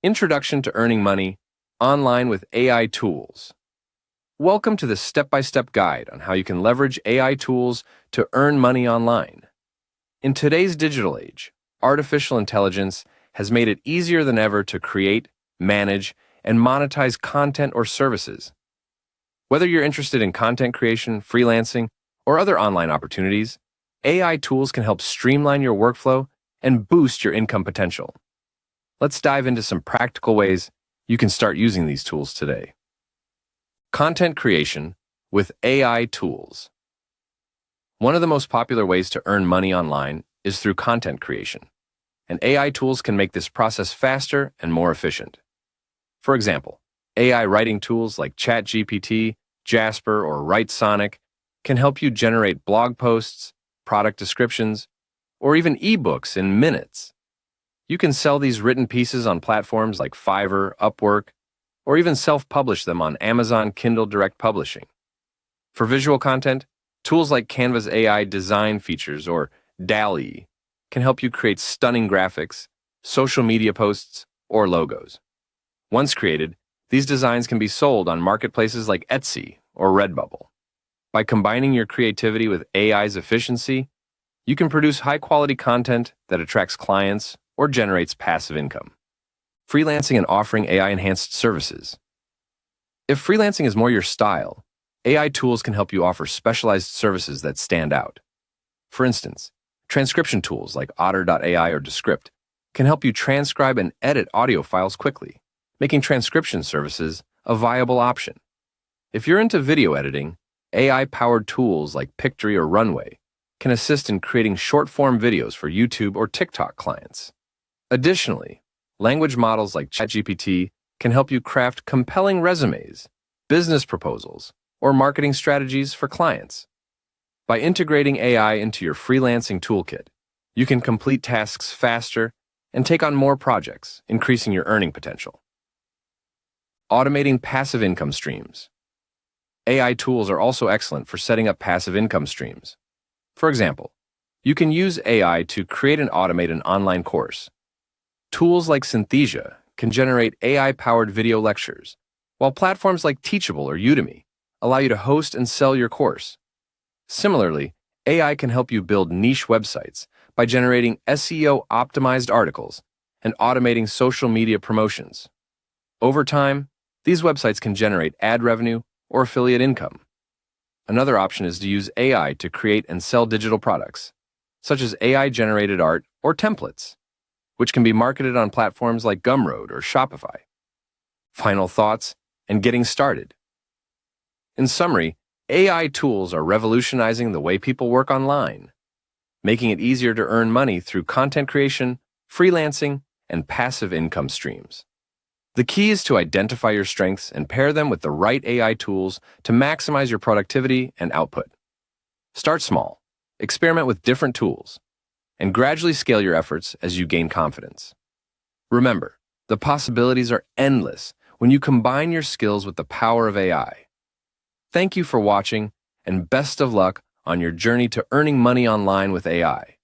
Introduction to Earning Money Online with AI Tools. Welcome to the step-by-step guide on how you can leverage AI tools to earn money online. In today's digital age, artificial intelligence has made it easier than ever to create, manage, and monetize content or services. Whether you're interested in content creation, freelancing, or other online opportunities, AI tools can help streamline your workflow and boost your income potential. Let's dive into some practical ways you can start using these tools today. Content creation with AI tools. One of the most popular ways to earn money online is through content creation, and AI tools can make this process faster and more efficient. For example, AI writing tools like ChatGPT, Jasper, or WriteSonic can help you generate blog posts, product descriptions, or even ebooks in minutes. You can sell these written pieces on platforms like Fiverr, Upwork, or even self-publish them on Amazon Kindle Direct Publishing. For visual content, tools like Canva's AI design features or DALL-E can help you create stunning graphics, social media posts, or logos. Once created, these designs can be sold on marketplaces like Etsy or Redbubble. By combining your creativity with AI's efficiency, you can produce high-quality content that attracts clients or generates passive income. Freelancing and offering AI-enhanced services. If freelancing is more your style, AI tools can help you offer specialized services that stand out. For instance, transcription tools like Otter.ai or Descript can help you transcribe and edit audio files quickly, making transcription services a viable option. If you're into video editing, AI-powered tools like Pictory or Runway can assist in creating short-form videos for YouTube or TikTok clients. Additionally, language models like ChatGPT can help you craft compelling resumes, business proposals, or marketing strategies for clients. By integrating AI into your freelancing toolkit, you can complete tasks faster and take on more projects, increasing your earning potential. Automating passive income streams. AI tools are also excellent for setting up passive income streams. For example, you can use AI to create and automate an online course. Tools like Synthesia can generate AI-powered video lectures, while platforms like Teachable or Udemy allow you to host and sell your course. Similarly, AI can help you build niche websites by generating SEO-optimized articles and automating social media promotions. Over time, these websites can generate ad revenue or affiliate income. Another option is to use AI to create and sell digital products, such as AI-generated art or templates, which can be marketed on platforms like Gumroad or Shopify. Final thoughts and getting started. In summary, AI tools are revolutionizing the way people work online, making it easier to earn money through content creation, freelancing, and passive income streams. The key is to identify your strengths and pair them with the right AI tools to maximize your productivity and output. Start small, experiment with different tools, and gradually scale your efforts as you gain confidence. Remember, the possibilities are endless when you combine your skills with the power of AI. Thank you for watching, and best of luck on your journey to earning money online with AI.